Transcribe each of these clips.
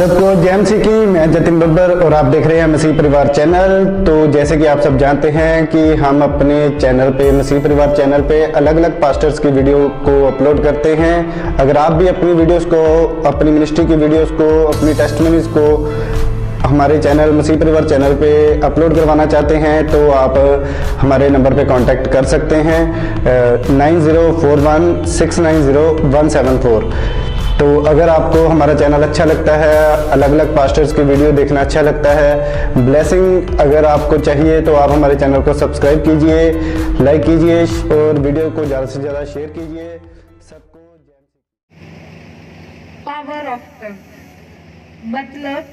सबको जय मसीह की। मैं जतिन बब्बर और आप देख रहे हैं मसीह परिवार चैनल। तो जैसे कि आप सब जानते हैं कि हम अपने चैनल पे, मसीह परिवार चैनल पे अलग अलग पास्टर्स की वीडियो को अपलोड करते हैं। अगर आप भी अपनी वीडियोस को, अपनी मिनिस्ट्री की वीडियोस को, अपनी टेस्टिमनीज को हमारे चैनल मसीह परिवार चैनल पे अपलोड करवाना चाहते हैं तो आप हमारे नंबर पे कांटेक्ट कर सकते हैं 9041690174। तो अगर आपको हमारा चैनल अच्छा लगता है, अलग अलग पास्टर्स की वीडियो देखना अच्छा लगता है, ब्लेसिंग अगर आपको चाहिए तो आप हमारे चैनल को सब्सक्राइब कीजिए, लाइक कीजिए और वीडियो को ज़्यादा से ज़्यादा शेयर कीजिए। सबको पावर ऑफ टंग मतलब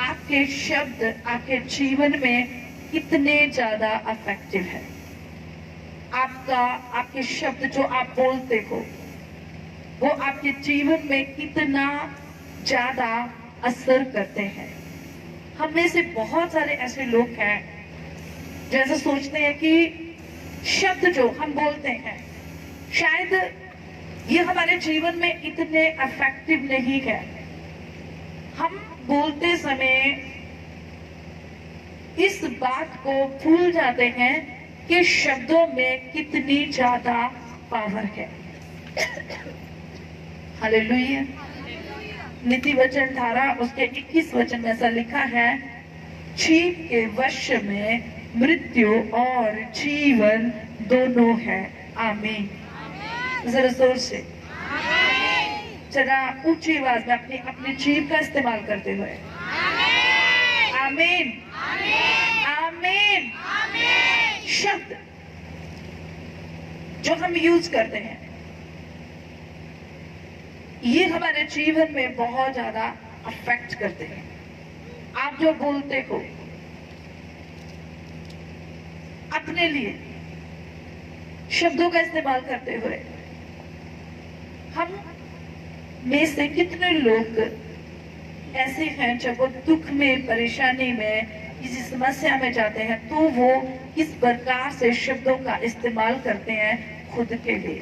आपके शब्द आपके जीवन में कितने ज्यादा इफेक्टिव है। आपके शब्द जो आप बोलते हो वो आपके जीवन में कितना ज्यादा असर करते हैं। हम में से बहुत सारे ऐसे लोग हैं जैसे सोचते हैं कि शब्द जो हम बोलते हैं शायद ये हमारे जीवन में इतने इफेक्टिव नहीं है। हम बोलते समय इस बात को भूल जाते हैं कि शब्दों में कितनी ज्यादा पावर है। हालेलुया। नीति वचन धारा उसके 21 वचन में ऐसा लिखा है, जीव के वश में मृत्यु और जीवन दोनों है। आमीन। जरा जोर से जरा ऊंची आवाज में अपनी जीभ का इस्तेमाल करते हुए आमीन आमीन। शब्द जो हम यूज करते हैं ये हमारे जीवन में बहुत ज्यादा अफेक्ट करते हैं। आप जो बोलते हो अपने लिए शब्दों का इस्तेमाल करते हुए, हम में से कितने लोग ऐसे हैं जब वो दुख में, परेशानी में, किसी समस्या में जाते हैं तो वो किस प्रकार से शब्दों का इस्तेमाल करते हैं खुद के लिए।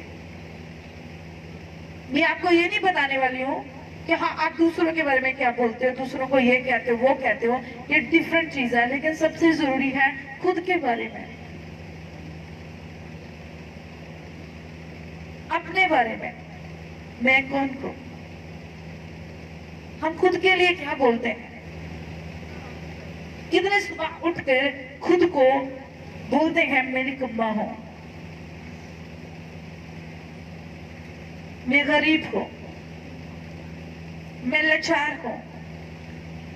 मैं आपको ये नहीं बताने वाली हूँ कि हाँ आप दूसरों के बारे में क्या बोलते हो, दूसरों को ये कहते हो, वो कहते हो, ये डिफरेंट चीज है। लेकिन सबसे जरूरी है खुद के बारे में, अपने बारे में। मैं कौन हूँ, हम खुद के लिए क्या बोलते हैं। कितने सुबह उठकर खुद को बोलते हैं मैं निकम्मा हूं, मैं गरीब हूं, मैं लाचार हूं,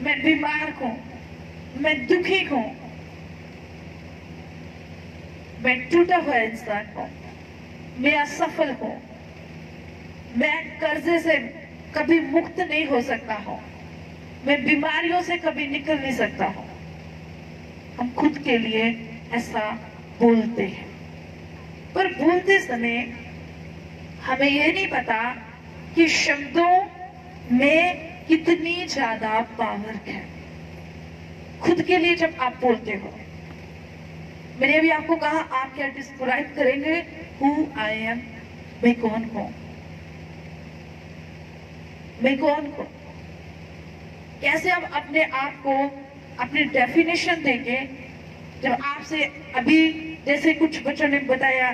मैं बीमार हूं, मैं दुखी हूं, मैं टूटा हुआ इंसान हूं, मैं असफल हूं, मैं कर्जे से कभी मुक्त नहीं हो सकता हूं, मैं बीमारियों से कभी निकल नहीं सकता हूं। हम खुद के लिए ऐसा बोलते हैं, पर बोलते समय हमें यह नहीं पता कि शब्दों में कितनी ज्यादा पावर है। खुद के लिए जब आप बोलते हो, मैंने अभी आपको कहा आप क्या डिस्क्राइब करेंगे, हु आई एम, मैं कौन हूं, मैं कौन हूं। कैसे हम अपने आप को अपनी डेफिनेशन देंगे। जब आपसे अभी जैसे कुछ बच्चों ने बताया,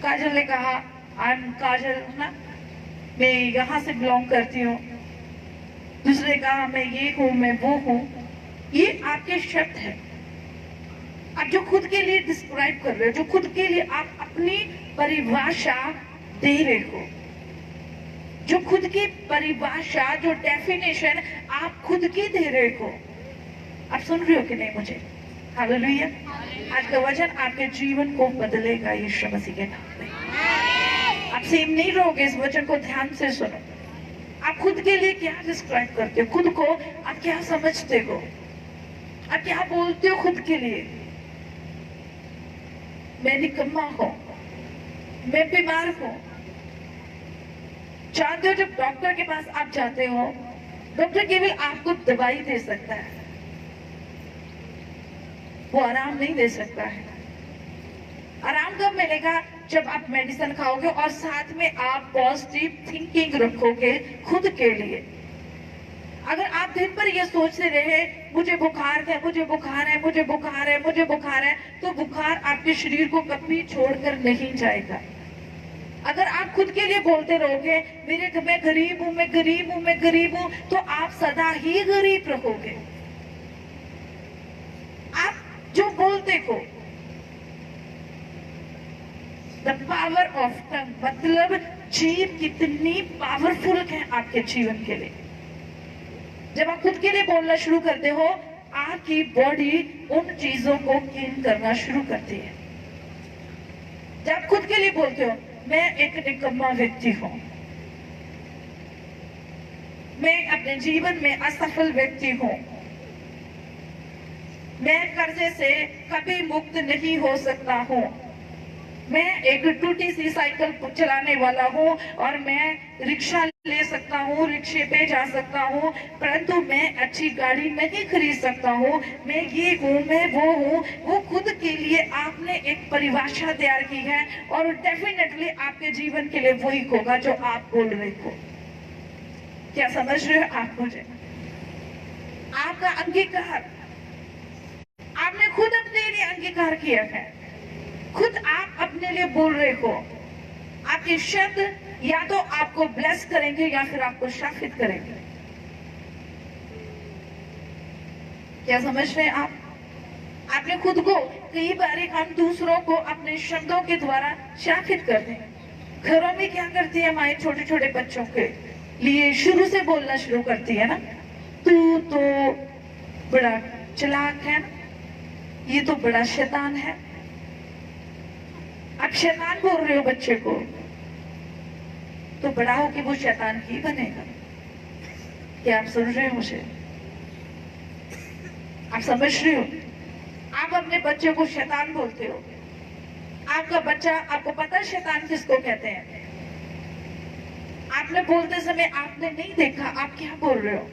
काजल ने कहा आई एम काजल ना, मैं यहां से बिलोंग करती हूँ, दूसरे कहा मैं ये हूं, मैं वो हूं। ये आपके शब्द है। आप जो खुद के लिए डिस्क्राइब कर रहे हो, जो खुद के लिए आप अपनी परिभाषा दे रहे हो, जो खुद की परिभाषा, जो डेफिनेशन आप खुद की दे रहे हो। आप सुन रहे हो कि नहीं मुझे? हालेलुया। आज का वचन आपके जीवन को बदलेगा यीशु मसीह के नाम में। आप सेम नहीं रहोगे। इस वचन को ध्यान से सुनो। आप खुद के लिए क्या डिस्क्राइब करते हो, खुद को आप क्या समझते हो, आप क्या बोलते हो खुद के लिए। मैं निकम्मा हूं, मैं बीमार हूं। जानते हो जब डॉक्टर के पास आप जाते हो, डॉक्टर केवल आपको दवाई दे सकता है, वो आराम नहीं दे सकता है। आराम कब मिलेगा? जब आप मेडिसिन खाओगे और साथ में आप पॉजिटिव थिंकिंग रखोगे खुद के लिए। अगर आप दिन भर ये सोचते रहे मुझे बुखार है, मुझे बुखार है, मुझे बुखार है, मुझे बुखार है, तो बुखार आपके शरीर को कभी छोड़कर नहीं जाएगा। अगर आप खुद के लिए बोलते रहोगे मैं गरीब हूं, मैं गरीब हूं, मैं गरीब हूं, तो आप सदा ही गरीब रहोगे। आप जो बोलते हो, द पावर ऑफ टंग, मतलब जीभ कितनी पावरफुल है आपके जीवन के लिए। जब आप खुद के लिए बोलना शुरू करते हो, आपकी बॉडी उन चीजों को क्लीन करना शुरू करती है। जब आप खुद के लिए बोलते हो मैं एक निकम्मा व्यक्ति हूं, मैं अपने जीवन में असफल व्यक्ति हूं, मैं कर्जे से कभी मुक्त नहीं हो सकता हूं, मैं एक टूटी सी साइकिल चलाने वाला हूं और मैं रिक्शा ले सकता हूं, रिक्शे पे जा सकता हूं, परंतु मैं अच्छी गाड़ी नहीं खरीद सकता हूं, मैं ये हूं, मैं वो हूं। वो खुद के लिए आपने एक परिभाषा तैयार की है और डेफिनेटली आपके जीवन के लिए वही होगा जो आप बोल रहे हो। क्या समझ रहे हो आप मुझे? आपका अंगीकार आपने खुद अपने लिए अंगीकार किया है, खुद आप अपने लिए बोल रहे हो। आपके शब्द या तो आपको ब्लेस करेंगे या फिर आपको शापित करेंगे। क्या समझ रहे हैं आप? आपने खुद को, कई बार हम दूसरों को अपने शब्दों के द्वारा शापित करते हैं। घरों में क्या करती है हमारे छोटे छोटे बच्चों के लिए शुरू से बोलना शुरू करती है ना, तू तो बड़ा चालाक है ना, ये तो बड़ा शैतान है। आप शैतान बोल रहे हो बच्चे को, तो बड़ा हो कि वो शैतान ही बनेगा। क्या आप सुन रहे हो मुझे? आप समझ रहे हो? आप अपने बच्चे को शैतान बोलते हो। आपका बच्चा, आपको पता है शैतान किसको कहते हैं? आपने बोलते समय आपने नहीं देखा, आप क्या बोल रहे हो?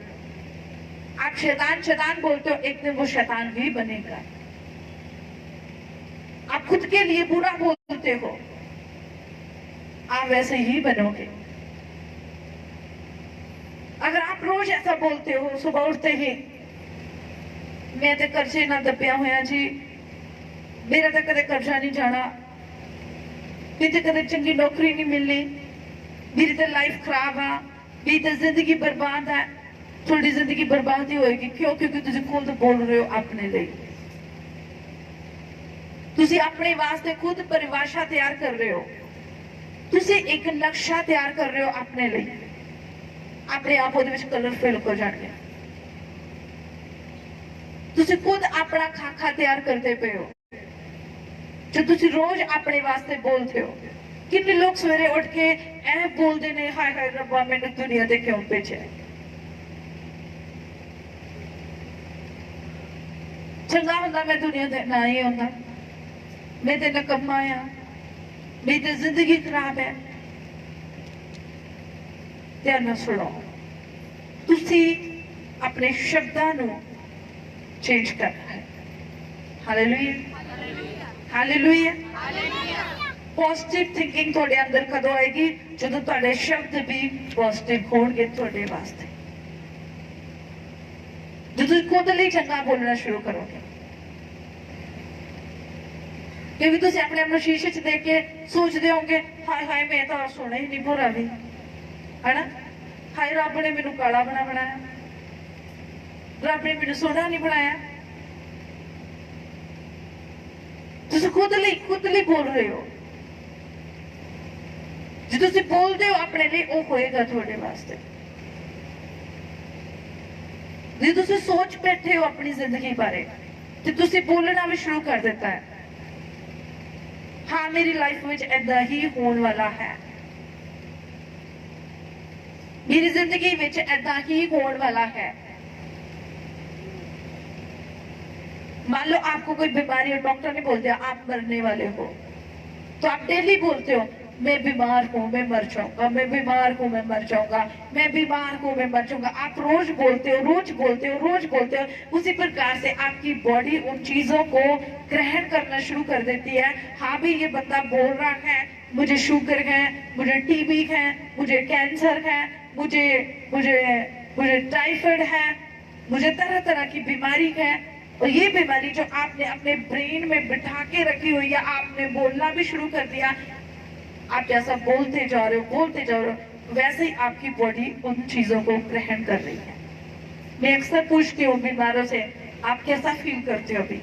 आप शैतान शैतान बोलते हो, एक दिन वो शैतान ही बनेगा। आप खुद के लिए बुरा बोलते हो, आप वैसे ही बनोगे। अगर आप रोज ऐसा बोलते हो, सुबह उठते ही मैं तो कर्जे ना दबिया होया जी, मेरा तो कदे कर्जा नहीं जाना, मेरी तो कदे चंगी नौकरी नहीं मिलनी, मेरी तो लाइफ खराब है, मेरी तो जिंदगी बर्बाद है। थोड़ी जिंदगी बर्बाद ही होएगी। क्यों? क्योंकि तुम खुद बोल रहे हो अपने लिए। ਤੁਸੀਂ ਆਪਣੇ ਵਾਸਤੇ ਖੁਦ ਪਰਿਭਾਸ਼ਾ ਤਿਆਰ ਕਰ ਰਹੇ ਹੋ, ਤੁਸੀਂ ਇੱਕ ਨਕਸ਼ਾ ਤਿਆਰ ਕਰ ਰਹੇ ਹੋ ਆਪਣੇ ਲਈ। ਆਪਣੇ ਆਪ ਉਹਦੇ ਵਿੱਚ ਕਲਰ ਫਿਲ ਹੋ ਜਾਣਗੇ। ਤੁਸੀਂ ਖੁਦ ਆਪਣਾ ਖਾਕਾ ਤਿਆਰ ਕਰਦੇ ਪਏ ਹੋ ਜੋ ਤੁਸੀਂ ਰੋਜ਼ ਆਪਣੇ ਵਾਸਤੇ ਬੋਲਦੇ ਹੋ। ਕਿੰਨੇ ਲੋਕ ਸਵੇਰੇ ਉੱਠ ਕੇ ਇਹ ਬੋਲਦੇ ਨੇ, ਹਾਏ ਹਾਏ ਰੱਬਾ ਮੈਨੂੰ ਦੁਨੀਆ ਤੇ ਕਿਉਂ ਭੇਜਿਆ, ਚੰਗਾ ਹੁੰਦਾ ਮੈਂ ਦੁਨੀਆ ਤੇ ਨਾ ਹੀ ਹੁੰਦਾ, मैं तो नकम्मा आ, मेरी तो जिंदगी खराब है। ध्यान नाल सुनो, तुसी अपने शब्दां नूं चेंज करना है। Hallelujah, hallelujah. पॉजिटिव थिंकिंग तुहाडे अंदर कदों आएगी? जदों तुहाडे शब्द भी पॉजिटिव होणगे तुहाडे वास्ते। जो तुसीं खुद लई चंगा बोलना शुरू करोगे, क्योंकि तुम अपने आप शीशे च देख के सोचते होंगे हाय हाय मैं तो सोना ही नहीं भोरा भी है ना, हाय रब ने मैनू काला बना बनाया, रब ने मैनू सोना नहीं बनाया। तुम खुद लिए बोल रहे हो। जो तुम बोलते हो अपने लिए वो होएगा थोड़े वास्ते। जो तुम सोच बैठे हो अपनी जिंदगी बारे, तो तुम बोलना भी शुरू कर देता है, हाँ मेरी लाइफ में ऐसा ही होने वाला है, मेरी जिंदगी में ऐसा ही होने वाला है। मान लो आपको कोई बीमारी हो, डॉक्टर ने बोल दिया आप मरने वाले हो, तो आप डेली बोलते हो मैं बीमार हूं, मैं मर जाऊंगा, मैं बीमार हूं, मैं मर जाऊंगा, मैं बीमार हूं, मैं मर जाऊंगा। आप रोज बोलते हो, रोज बोलते हो, रोज बोलते हो। उसी प्रकार से आपकी बॉडी उन चीजों को ग्रहण करना शुरू कर देती है। हाँ भी ये बंदा बोल रहा है मुझे शुगर है, मुझे टीबी है, मुझे कैंसर है, मुझे मुझे मुझे टाइफाइड है, मुझे तरह तरह की बीमारी है। और ये बीमारी जो आपने अपने ब्रेन में बिठा के रखी हुई है, आपने बोलना भी शुरू कर दिया, आप जैसा बोलते जा रहे हो वैसे ही आपकी बॉडी उन चीजों को ग्रहण कर रही है। मैं अक्सर पूछती हूँ बीमारों से, आप कैसा फील करते हो अभी?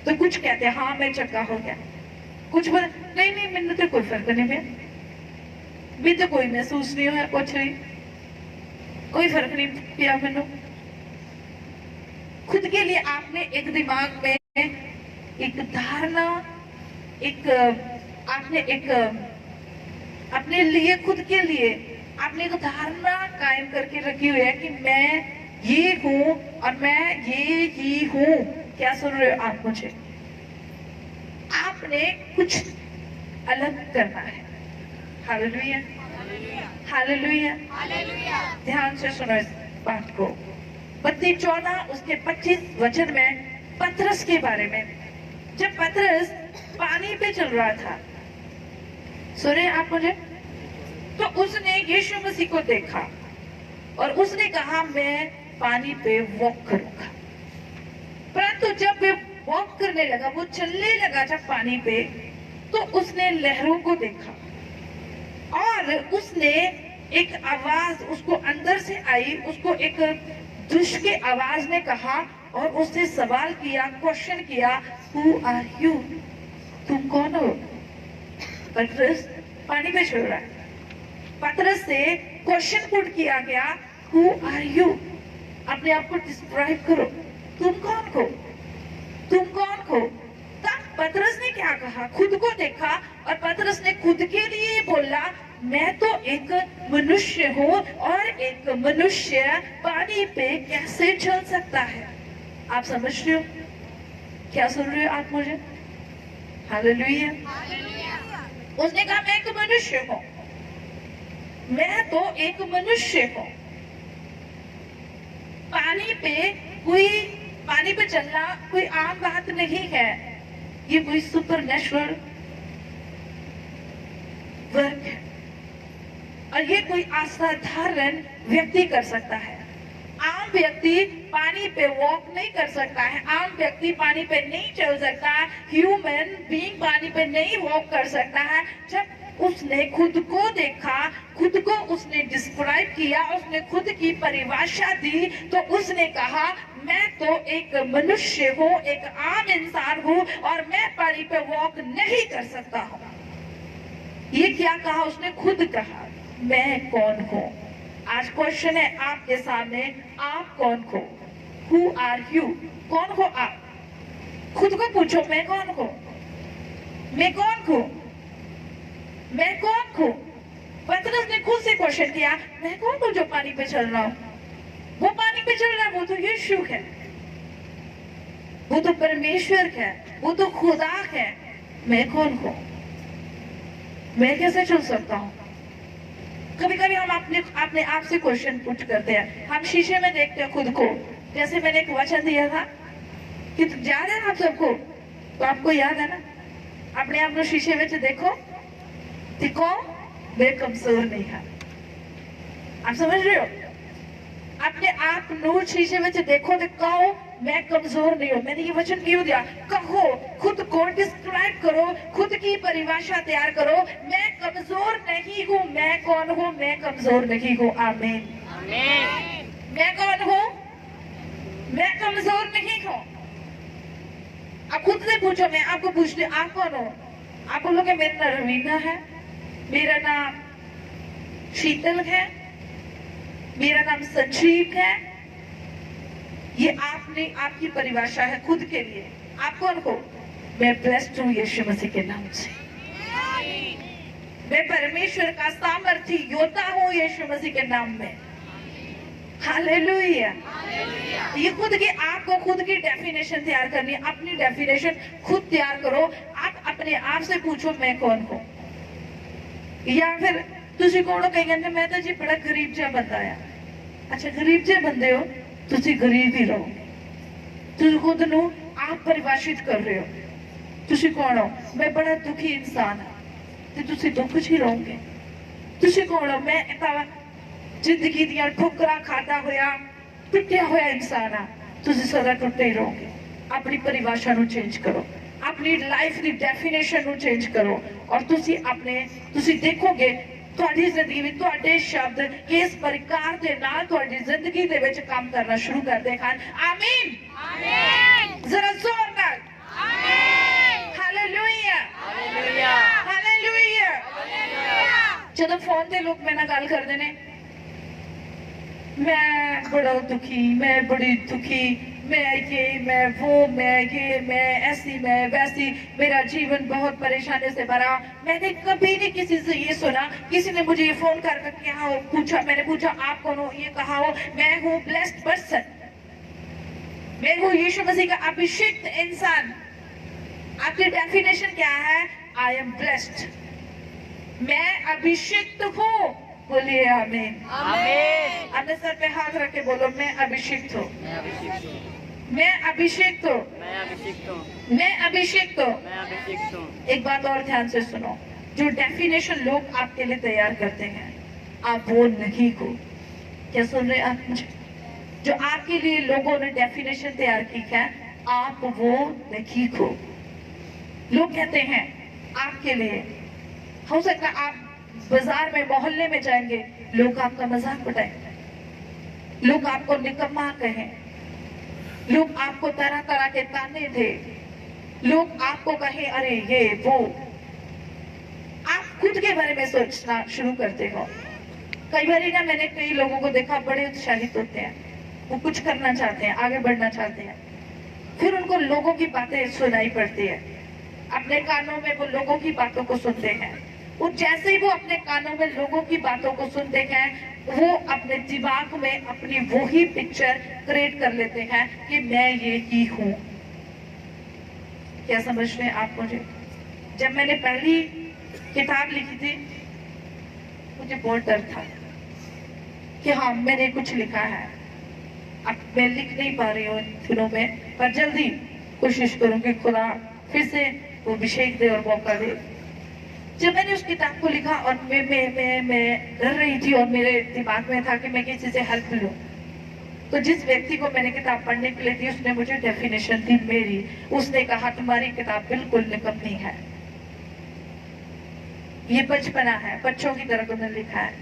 तो कुछ कहते हैं हाँ मैं चक्का हो गया, कुछ बोले नहीं मैंने तो कोई फर्क नहीं है, भी तो कोई महसूस नहीं हुआ, कुछ नहीं, कोई फर्क नहीं किया मैंने। खुद के लिए आपने एक दिमाग में एक धारणा, आपने एक अपने लिए, खुद के लिए आपने एक धारणा कायम करके रखी हुई है कि मैं ये हूं और मैं ये ही हूं। क्या सुन रहे हो आप मुझे? आपने कुछ अलग करना है। हालेलुया, हालेलुया, ध्यान से सुनो इस बात को। मत्ती 14 उसके 25 वचन में पतरस के बारे में, जब पतरस पानी पे चल रहा था, सुन रहे आप मुझे, तो उसने यीशु मसीह को देखा और उसने कहा मैं पानी पे वॉक करूंगा। परंतु जब वे वॉक करने लगा, वो चलने लगा जब पानी पे, तो उसने लहरों को देखा और उसने एक आवाज उसको अंदर से आई, उसको एक दुष्ट के आवाज ने कहा और उससे सवाल किया, क्वेश्चन किया, हु आर यू? तुम कौन हो? पतरस पानी पे चल रहा है, पतरस से क्वेश्चन पुट किया गया, हु आर यू? अपने आप को डिस्क्राइब करो, तुम कौन हो? तुम कौन हो? तब पतरस ने क्या कहा? खुद को देखा और पतरस ने खुद के लिए बोला, मैं तो एक मनुष्य हूँ और एक मनुष्य पानी पे कैसे चल सकता है? आप समझ रहे हो? क्या सुन रहे हो आप मुझे? हालेलुया। उसने कहा मैं एक मनुष्य हूँ, मैं तो एक मनुष्य हूँ। पानी पे चलना कोई आम बात नहीं है, ये कोई सुपर नेचुरल वर्क है और ये कोई असाधारण व्यक्ति कर सकता है। आम व्यक्ति पानी पे वॉक नहीं कर सकता है, आम व्यक्ति पानी पे नहीं चल सकता, ह्यूमन बीइंग पानी पे नहीं वॉक कर सकता है। जब उसने खुद को देखा, खुद को उसने डिस्क्राइब किया, उसने खुद की परिभाषा दी, तो उसने कहा मैं तो एक मनुष्य हूँ, एक आम इंसान हूँ और मैं पानी पे वॉक नहीं कर सकता हूँ। ये क्या कहा उसने? खुद कहा मैं कौन हूँ। आज क्वेश्चन है आपके सामने, आप कौन हो? Who are you? कौन हो आप? खुद को पूछो, मैं कौन हूँ? मैं कौन हूँ? मैं कौन हूँ? पतरस ने खुद से क्वेश्चन किया, मैं कौन हूँ जो पानी पे चल रहा हूँ? वो पानी पे चल रहा है, वो तो यीशु है, वो तो परमेश्वर है, वो तो खुदा है। मैं कौन हूँ? मैं कैसे चल सकता हूँ? कभी कभी हम अपने आप से क्वेश्चन पुट करते हैं। हम शीशे में देखते हैं खुद को, जैसे मैंने एक वचन दिया था कि याद है आप सबको, तो आपको याद है ना, अपने आप को शीशे में देखो, देखो मैं कमजोर नहीं है। आप समझ रहे हो? अपने आप नूर शीशे में देखो तो कहो मैं कमजोर नहीं हूं। मैंने ये वचन क्यों दिया? कहो, खुद को डिस्क्राइब करो, खुद की परिभाषा तैयार करो, मैं कमजोर नहीं हूँ। मैं कौन हूँ? मैं कमजोर नहीं हूँ। आमीन। मैं कौन हूँ? मैं कमजोर नहीं हूँ। आप खुद से पूछो, मैं आपको पूछती हूँ आप कौन हो? आप बोलोगे मेरा नाम रवीना है, मेरा नाम शीतल है, मेरा नाम संजीव है। ये आपकी परिभाषा है खुद के लिए। आप कौन हो? मैं ब्लेस्ड हूँ यीशु मसीह के नाम से। मैं परमेश्वर का सामर्थी योद्धा हूँ यीशु मसीह के नाम में। हालेलुया। ये खुद की, आपको खुद की डेफिनेशन तैयार करनी है। अपनी डेफिनेशन खुद तैयार करो। आप अपने आप से पूछो मैं कौन हूँ। या फिर तुसी कौन हो? कहीं कहते मैं तो जी बड़ा गरीब जा बंदा है। अच्छा, गरीब जे बंदे हो, तुसी गरीब ही रहो। तुम खुद नू आप परिभाषित कर रहे हो। तुसी कौन हो? मैं बड़ा दुखी इंसान हाँ, तो तुसी दुख च ही रहोगे। तुसी कौन हो? मैं ਜ਼ਿੰਦਗੀ ਦੀਆਂ ਠੋਕਰਾਂ ਖਾਦਾ ਹੋਇਆ ਟੁੱਟਿਆ ਹੋਇਆ ਇਨਸਾਨ ਆ, ਤੁਸੀਂ ਸਦਾ ਟੁੱਟੇ ਹੀ ਰਹੋਗੇ। ਆਪਣੀ ਪਰਿਭਾਸ਼ਾ ਨੂੰ ਚੇਂਜ ਕਰੋ, ਆਪਣੀ ਲਾਈਫ ਦੀ ਡੈਫੀਨੇਸ਼ਨ ਨੂੰ ਚੇਂਜ ਕਰੋ, ਔਰ ਤੁਸੀਂ ਦੇਖੋਗੇ ਤੁਹਾਡੀ ਜ਼ਿੰਦਗੀ ਵਿੱਚ ਤੁਹਾਡੇ ਸ਼ਬਦ ਇਸ ਪ੍ਰਕਾਰ ਦੇ ਨਾਲ ਤੁਹਾਡੀ ਜ਼ਿੰਦਗੀ ਦੇ ਵਿੱਚ ਕੰਮ ਕਰਨਾ ਸ਼ੁਰੂ ਕਰਦੇ ਹਨ। ਆਮੀਨ, ਆਮੀਨ, ਜ਼ਰਾ ਜ਼ੋਰ ਨਾਲ ਆਮੀਨ, ਹਾਲੇਲੂਇਆ, ਹਾਲੇਲੂਇਆ, ਹਾਲੇਲੂਇਆ। ਜਦੋਂ ਫੋਨ ਤੇ ਲੋਕ ਮੇਰੇ ਨਾਲ ਗੱਲ ਕਰਦੇ ਨੇ, मैं बड़ा दुखी, मैं बड़ी दुखी, मैं ये, मैं वो, मैं ऐसी, मैं वैसी, मेरा जीवन बहुत परेशानी से भरा। मैंने कभी नहीं किसी से ये सुना, किसी ने मुझे ये फोन करके कहा हो, पूछा, मैंने पूछा आप कौन हो, ये कहा हो, मैं हूँ ब्लेस्ड पर्सन, मैं हूँ यीशु मसीह का अभिषिक्त इंसान। आपकी डेफिनेशन क्या है? आई एम ब्लेस्ड, मैं अभिषिक्त हूँ। बोलिए आमीन, आमीन। अपने सर पे हाथ रख के बोलो, मैं अभिषिक्त हूँ, मैं अभिषिक्त हूँ, मैं अभिषिक्त हूँ, मैं अभिषिक्त हूँ, मैं अभिषिक्त हूँ, मैं अभिषिक्त हूँ। एक बात और ध्यान से सुनो, जो डेफिनेशन लोग आपके लिए तैयार करते हैं, आप वो नहीं हो। क्या सुन रहे आप मुझे? जो आपके लिए लोगों ने डेफिनेशन तैयार की है, आप वो नहीं हो। लोग कहते हैं आपके लिए, हो सकता है आप बाजार में मोहल्ले में जाएंगे, लोग आपका मजाक उड़ाएंगे, लोग आपको निकम्मा कहें, लोग आपको तरह तरह के ताने दे, लोग आपको कहे अरे ये वो। आप खुद के बारे में सोचना शुरू करते हो। कई बार ना मैंने कई लोगों को देखा, बड़े उत्साहित होते हैं, वो कुछ करना चाहते हैं, आगे बढ़ना चाहते हैं, फिर उनको लोगों की बातें सुनाई पड़ती है, अपने कानों में वो लोगों की बातों को सुनते हैं। और जैसे ही वो अपने कानों में लोगों की बातों को सुनते हैं, वो अपने दिमाग में अपनी वो ही पिक्चर क्रिएट कर लेते हैं कि मैं ये ही हूँ। क्या समझ रहे हैं आप मुझे? जब मैंने पहली किताब लिखी थी, मुझे बहुत डर था कि हाँ मैंने कुछ लिखा है। अब मैं लिख नहीं पा रही हूँ इन दिनों में, पर जल्दी कोशिश करूंगी खुदा फिर से वो अभिषेक दे और मौका दे। जब मैंने उस किताब को लिखा और मैं डर रही थी और मेरे दिमाग में था कि मैं किसी से हेल्प लूं, तो जिस व्यक्ति को मैंने किताब पढ़ने के लिए दी, उसने मुझे डेफिनेशन दी मेरी। उसने कहा तुम्हारी किताब बिल्कुल निकम्मी है, ये बचपना है, बच्चों की तरह तुमने लिखा है,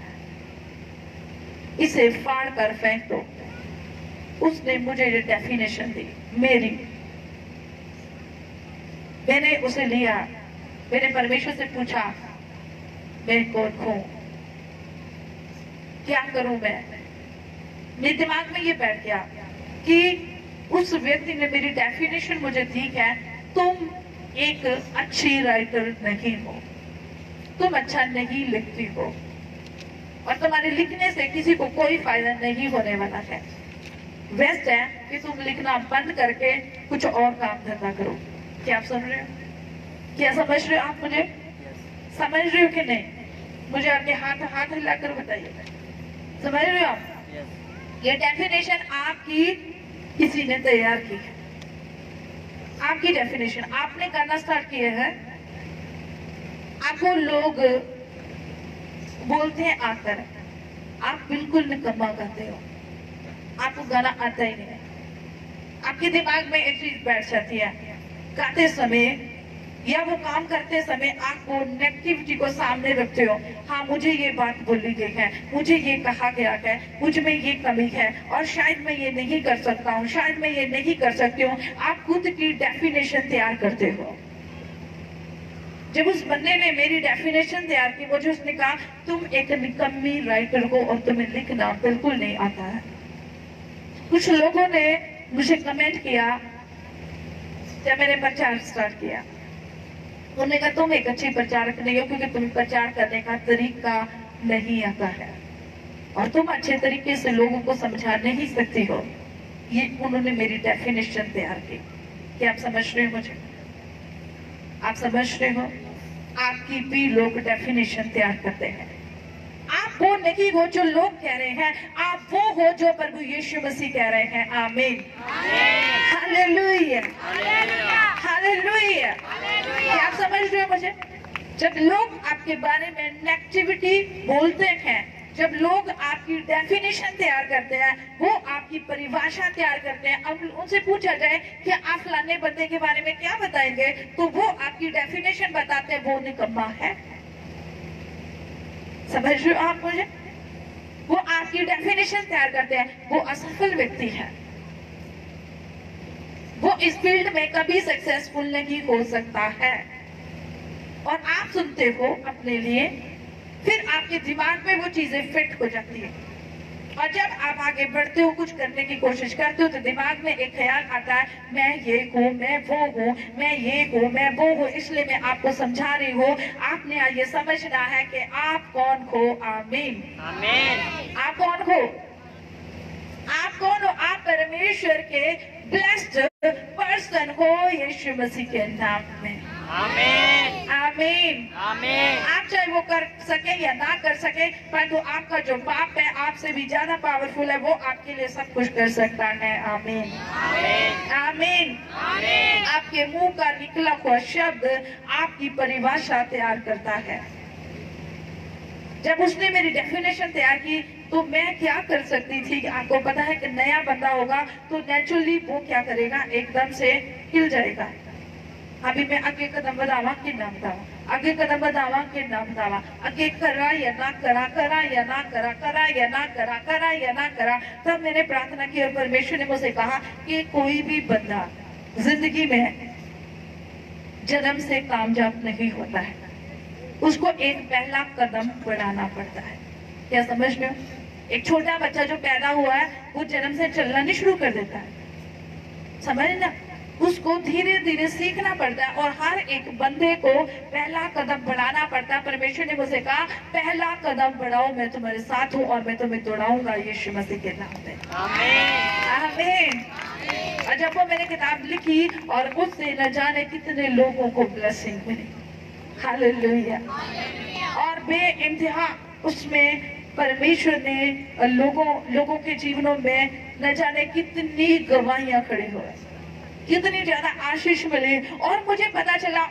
इसे फाड़ कर फेंक दो। उसने मुझे ये डेफिनेशन दी मेरी, मैंने उसे लिया, मैंने परमेश्वर से पूछा मैं कौन हूं, क्या करूं मैं। मेरे दिमाग में ये बैठ गया कि उस व्यक्ति ने मेरी डेफिनेशन मुझे दी है, तुम एक अच्छी राइटर नहीं हो, तुम अच्छा नहीं लिखती हो और तुम्हारे लिखने से किसी को कोई फायदा नहीं होने वाला है। बेस्ट है कि तुम लिखना बंद करके कुछ और काम धंधा करो। क्या आप सुन रहे हो? क्या समझ रहे हो आप मुझे? समझ रहे हो कि नहीं? मुझे आपके हाथ हिलाकर बताइए, समझ रहे हो आप? ये डेफिनेशन आपकी किसी ने तैयार की है, आपकी डेफिनेशन आपने करना स्टार्ट किया है। आपको लोग बोलते हैं आकर, आप बिल्कुल निकम्मा गाते हो, आपको गाना आता ही नहीं है। आपके दिमाग में एक चीज बैठ जाती है, गाते समय या वो काम करते समय आप वो नेगेटिविटी को सामने रखते हो। हाँ मुझे ये बात बोली गई है, मुझे ये कहा गया है, मुझ में ये कमी है और शायद मैं ये नहीं कर सकता हूँ, शायद मैं ये नहीं कर सकती हूँ। आप खुद की डेफिनेशन तैयार करते हो। जब उस बंदे ने मेरी डेफिनेशन तैयार की, मुझे उसने कहा तुम एक निकम्मी राइटर हो और तुम्हें लिखना बिल्कुल नहीं आता है। कुछ लोगों ने मुझे कमेंट किया जब मैंने प्रचार स्टार्ट किया, उन्होंने कहा तुम एक अच्छी प्रचारक नहीं हो क्योंकि तुम्हें प्रचार करने का तरीका नहीं आता है और तुम अच्छे तरीके से लोगों को समझा नहीं सकती हो। ये उन्होंने मेरी डेफिनेशन तैयार की। क्या आप समझ रहे हो मुझे? आप समझ रहे हो? आपकी भी लोग डेफिनेशन तैयार करते हैं। आप वो नहीं हो जो लोग कह रहे हैं, आप वो हो जो प्रभु यीशु मसीह कह रहे हैं। आमीन, हालेलुया, हालेलुया। क्या आप समझ रहे हो मुझे? जब लोग आपके बारे में नेगेटिविटी बोलते हैं, जब लोग आपकी डेफिनेशन तैयार करते हैं, वो आपकी परिभाषा तैयार करते हैं, अब उनसे पूछा जाए कि आप फलाने बंदे के बारे में क्या बताएंगे, तो वो आपकी डेफिनेशन बताते हैं, वो निकम्मा है। समझ रहे हो आप मुझे? वो आपकी डेफिनेशन तैयार करते हैं, वो असफल व्यक्ति है, वो इस फील्ड में कभी सक्सेसफुल नहीं हो सकता है। और आप सुनते हो अपने लिए, फिर आपके दिमाग में वो चीजें फिट हो जाती है, और जब आप आगे बढ़ते हो, कुछ करने की कोशिश करते हो, तो दिमाग में एक ख्याल आता है, मैं ये हूँ, मैं वो हूँ, मैं ये हूँ, मैं वो हूँ। इसलिए मैं आपको समझा रही हूँ, आपने ये समझना है कि आप कौन हो। आमीन, आमीन। आप कौन हो? आप कौन हो? आप परमेश्वर के ब्लेस्ड पर्सन हो, यीशु मसीह के नाम में। आमीन, आमीन, आमीन। आप चाहे वो कर सके या ना कर सके, परंतु आपका जो बाप है आपसे भी ज्यादा पावरफुल है, वो आपके लिए सब कुछ कर सकता है। आमीन, आमीन, आमीन, आमीन। आपके मुंह का निकला हुआ शब्द आपकी परिभाषा तैयार करता है। जब उसने मेरी डेफिनेशन तैयार की, तो मैं क्या कर सकती थी? आपको पता है कि नया बंदा होगा तो नेचुरली वो क्या करेगा, एकदम से हिल जाएगा। अभी मैं अगे कदम बढ़ावा कि ना बढ़ावा, आगे कदम बढ़ावा कि ना बढ़ावा, आगे करा या ना करा, करा या ना करा, करा या ना करा, करा या ना करा। तब मैंने प्रार्थना की और परमेश्वर ने मुझसे कहा कि कोई भी बंदा जिंदगी में जन्म से कामयाब नहीं होता है, उसको एक पहला कदम बढ़ाना पड़ता है। क्या समझ रहे हो? एक छोटा बच्चा जो पैदा हुआ है, वो जन्म से चलना नहीं शुरू कर देता है, समझ ना? उसको धीरे धीरे सीखना पड़ता है, और हर एक बंदे को पहला कदम बढ़ाना पड़ता है। परमेश्वर ने मुझे कहा, पहला कदम बढ़ाओ, मैं तुम्हारे साथ हूँ और मैं तुम्हें दौड़ाऊंगा यीशु मसीह के नाम में। आमीन, आमीन। और जब वो मैंने किताब लिखी, और उससे न जाने कितने लोगों को ब्लेसिंग मिली। हालेलुया। और बेइंतहा उसमें परमेश्वर ने लोगों के जीवनों में न जाने कितनी गवाहियां खड़ी हो, कितनी ज्यादा आशीष मिली। और मुझे पता चला,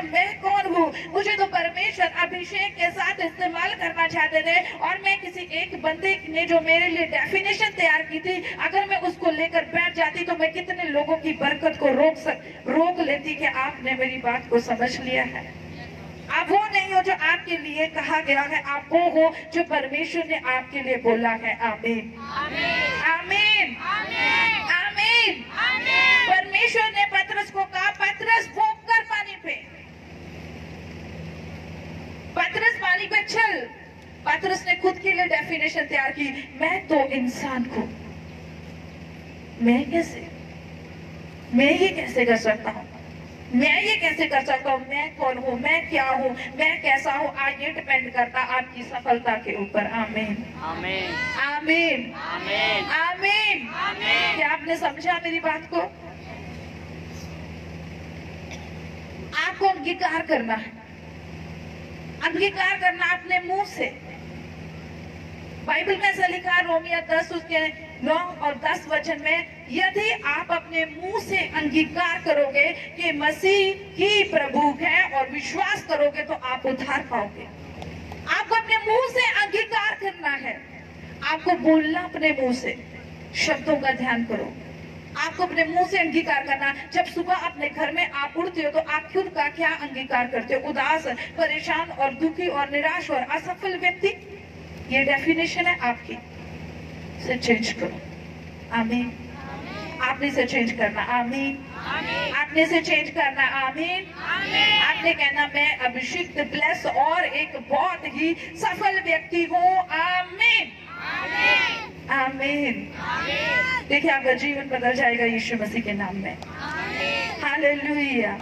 मैं कौन हूँ? मुझे तो परमेश्वर अभिषेक के साथ इस्तेमाल करना चाहते थे, और मैं किसी एक बंदे ने जो मेरे लिए डेफिनेशन तैयार की थी, अगर मैं उसको लेकर बैठ जाती तो मैं कितने लोगों की बरकत को रोक लेती। कि आपने मेरी बात को समझ लिया है? आप वो नहीं हो जो आपके लिए कहा गया है, आप वो हो जो परमेश्वर ने आपके लिए बोला है। आमीन, आमीन, आमीन, आमीन। परमेश्वर ने पतरस को कहा, पतरस भोंक कर पानी पे, पतरस पानी पे चल। पतरस ने खुद के लिए डेफिनेशन तैयार की, मैं तो इंसान हूँ, मैं ये कैसे कर सकता हूँ, मैं ये कैसे कर सकता हूँ, मैं कौन हूँ, मैं क्या हूँ, मैं कैसा हूँ? आज ये डिपेंड करता आपकी सफलता के ऊपर। आमीन, आमीन, आमीन, आमीन, आमीन, आमीन। क्या आपने समझा मेरी बात को? आपको अंगीकार करना है, अंगीकार करना अपने मुंह से। बाइबल में ऐसा लिखा है, रोमियो 10 उसके 9 और 10 वचन में, यदि आप अपने मुंह से अंगीकार करोगे कि मसीह ही प्रभु है और विश्वास करोगे तो आप उद्धार पाओगे। आपको अपने मुंह से अंगीकार करना है, आपको बोलना अपने मुंह से, शब्दों का ध्यान करो। आपको अपने मुंह से अंगीकार करना। जब सुबह अपने घर में आप उठते हो तो आप खुद का क्या अंगीकार करते हो? उदास, परेशान और दुखी और निराश और असफल व्यक्ति, ये डेफिनेशन है आपकी। से चेंज करो। आमीन। आपने से चेंज करना। आमीन। आपने से चेंज करना। आमीन। आपने कहना, मैं अभिषिक्त, ब्लेस और एक बहुत ही सफल व्यक्ति हूँ। आमीन, आमीन। देखिए, आपका जीवन बदल जाएगा यीशु मसीह के नाम में। Hallelujah,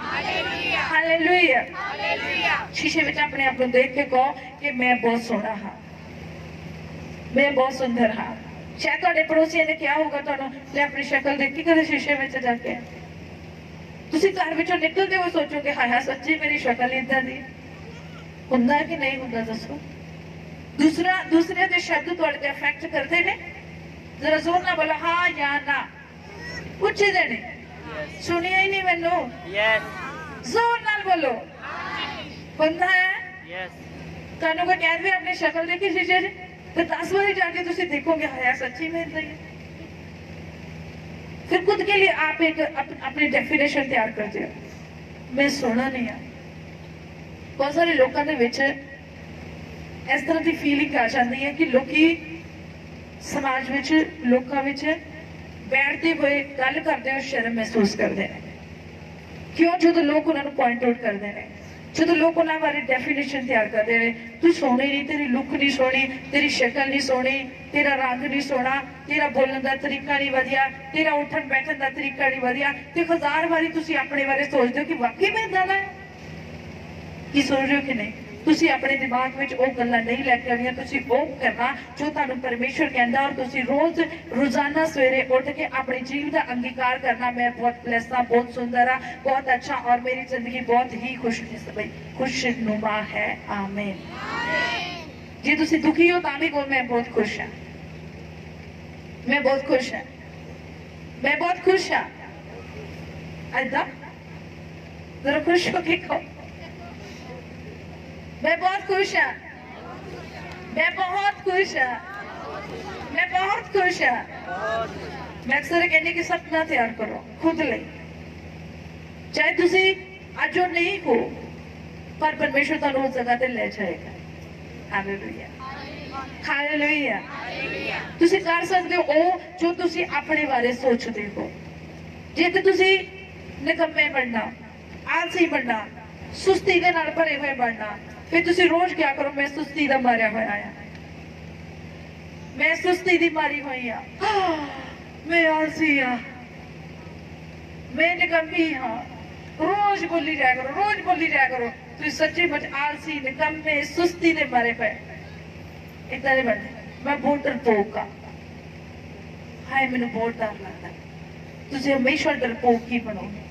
hallelujah. शीशे में अपने आप को देख के कहो कि मैं बहुत सोहना हाँ, मैं बहुत सुंदर हाँ। शायद ਤੁਹਾਡੇ ਪੜੋਸੀਆਂ ਨੇ ਕਿਹਾ ਹੋਗਾ ਤੁਹਾਨੂੰ, ਲੈ ਆਪਣੀ ਸ਼ਕਲ ਦੇਖੀ ਕਦੇ ਸ਼ੀਸ਼ੇ ਵਿੱਚ ਜਾ ਕੇ? ਤੁਸੀਂ ਘਰ ਵਿੱਚੋਂ ਨਿਕਲਦੇ ਹੋਏ ਸੋਚੋਗੇ, ਹਾਏ ਹਾਏ ਸੱਚੀ ਮੇਰੀ ਸ਼ਕਲ ਇਦਾਂ ਦੀ। ਹੁੰਦਾ ਕਿ ਨਹੀਂ ਹੁੰਦਾ ਦੱਸੋ? दूसरे ਦੇ ਸ਼ਬਦ ਤੁਹਾਡੇ ਤੇ ਇਫੈਕਟ ਕਰਦੇ ਨੇ? ਜ਼ਰਾ ਜ਼ੋਰ ਨਾਲ ਬੋਲੋ ਹਾਂ ਜਾਂ ਨਾ। ਪੁੱਛਦੇ ਨੇ, ਸੁਣਿਆ ਹੀ ਨਹੀਂ ਮੈਨੂੰ? ਯੈਸ। ਜ਼ੋਰ ਨਾਲ ਬੋਲੋ। ਹੁੰਦਾ ਹੈ? ਯੈਸ। ਤੁਹਾਨੂੰ ਕੋਈ ਕਹਿ ਦੇ ਆਪਣੀ ਸ਼ਕਲ ਦੇਖੀ ਸ਼ੀਸ਼ੇ 'ਚ? तो 10 बारी जाके तुम देखोगे हाय सच्ची में इतना ही है। फिर खुद के लिए आप एक अपनी डेफिनेशन तैयार करते हो, मैं सोना नहीं है। बहुत सारे लोगों के विच इस तरह की फीलिंग आ जाती है कि लोग समाज विच लोगों विच बैठते हुए गल करते हुए शर्म महसूस करते हैं। क्यों? जो लोग उन्होंने पॉइंट आउट करते हैं, जो लोग उन्होंने बारे डेफिनेशन तैयार करते हैं, तू सोहनी नहीं, तेरी लुक नहीं सोहनी, तेरी शक्ल नहीं सोहनी, तेरा रंग नहीं सोहना, तेरा बोलने का तरीका नहीं वधिया, तेरा उठन बैठन का तरीका नहीं वधिया। तो 1000 बारी तुसी अपने बारे सोचते हो कि वाकई में इदां दा है की सोच रहे हो कि नहीं। तुसी अपने दिमाग में वो गल्लां नहीं लैके आउणियां, तुसी वो करना जो तुहानूं परमेश्वर कहंदा। और तुसी रोजाना सवेरे उठ के अपने जीवन का अंगीकार करना, मैं बहुत ब्लेस हाँ, बहुत सुंदर हाँ, बहुत अच्छा, और मेरी जिंदगी बहुत ही खुशनुमा है। आमीन। जे तुसी दुखी हो तां भी कहो मैं बहुत खुश हाँ, मैं बहुत खुश हाँ, मैं बहुत खुश हाँ। ऐदा जरा खुश हो के कहो मैं बहुत खुश हाँ, मैं बहुत खुश हाँ, मैं बहुत खुश हाँ। मैं अक्सर कहनी कि सपना तैयार करो खुद ले, चाहे तुसी अज जो नहीं हो पर परमेश्वर तुहानूं उस जगह ते ले जाएगा। Hallelujah, hallelujah. तुसी कर सकते हो वो जो तुसी अपने बारे सोचते हो। जे ते तुसी निकम्मे बनना, आलसी बनना, सुस्ती दे नाल भरे हुए बनना, फिर तुसी रोज क्या करो, मैं सुस्ती दा मारिया होया आ, मैं सुस्ती दी मारी हुई आ, मैं आलसी हाँ, मैं निकम्मी हाँ, रोज बोली जाया करो, रोज बोली जाया करो। तुम सच्ची मुच आलसी, निकम्मे, सुस्ती दे मारे पे इतना नहीं बनते। मैं बहुत डरपोक हाँ, हाय मैनू बहुत डर लगता। तुसी हमेशा डरपोक ही बनोगे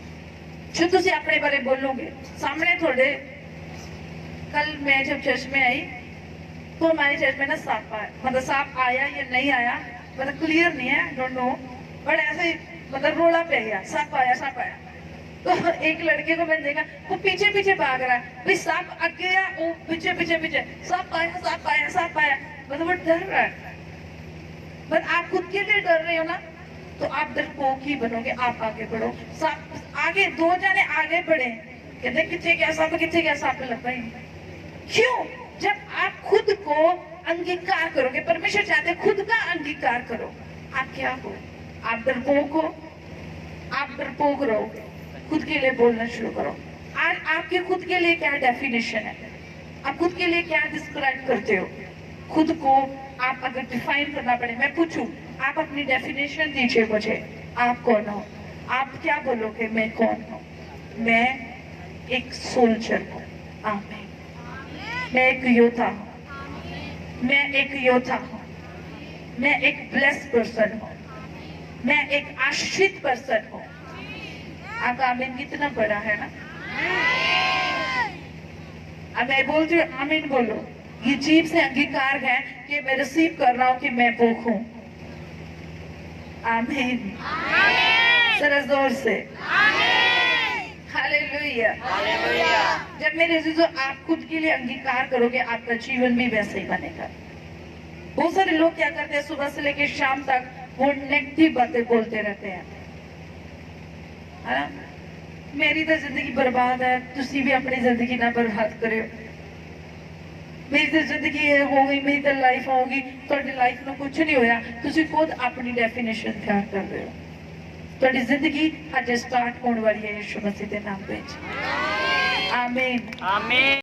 जो तुसी अपने बारे बोलोगे सामने थोड़े। कल मैं जब चर्च में आई तो हमारे चर्च में ना सांप आया, मतलब सांप आया या नहीं आया मतलब क्लियर नहीं है, डोंट नो, बट ऐसे मतलब रोला पे गया, सांप आया, सांप आया। तो एक लड़के को मैंने देखा वो पीछे पीछे भाग रहा है, भाई सांप आगे गया, वो पीछे पीछे पीछे, सांप आया, सांप आया, सांप आया, मतलब वो डर रहा है। पर आप खुद के लिए डर रहे हो ना, तो आप डरपोक ही बनोगे। आप आगे बढ़ो, सांप आगे, 2 जने आगे बढ़े, कहते कितने क्या सांप, कितने क्या सांप लग रहा है। क्यों? जब आप खुद को अंगीकार करोगे, परमेश्वर चाहते हैं खुद का अंगीकार करो। आप क्या हो? आप डरपोक हो, आप डरपोक रहोगे। खुद के लिए बोलना शुरू करो। आज आपके खुद के लिए क्या डेफिनेशन है? आप खुद के लिए क्या डिस्क्राइब करते हो? खुद को आप अगर डिफाइन करना पड़े, मैं पूछूं, आप अपनी डेफिनेशन दीजिए मुझे। आप कौन हो? आप क्या बोलोगे? मैं कौन हूँ? मैं एक सोल्जर हूँ। आमीन। मैं एक योद्धा हूँ, मैं एक योद्धा हूँ, मैं एक ब्लेस्ड पर्सन हूँ, मैं एक आश्रित पर्सन हूँ। आपका आमीन कितना बड़ा है ना। अब मैं बोलती हूँ आमीन बोलो, ये जीभ से अंगीकार है कि मैं रिसीव कर रहा हूँ कि मैं वो हूँ। आमीन, जरा जोर से हालेलुया। जब मेरे अजीजों आप खुद के लिए अंगीकार करोगे, आपका जीवन भी वैसे ही बनेगा। बहुत सारे लोग क्या करते हैं, सुबह से लेकर शाम तक वो नेगेटिव बातें बोलते रहते हैं, है ना। मेरी तो जिंदगी बर्बाद है, तुसी भी अपनी जिंदगी ना बर्बाद करो। मेरी तो जिंदगी हो गई, मेरी तो लाइफ होगी, थोड़ी लाइफ में कुछ नहीं होया। तुसी खुद अपनी डेफिनेशन तैयार कर रहे हो। थोड़ी जिंदगी अज स्टार्ट होने वाली है यीशु मसीह के नाम पे। आमीन, आमीन।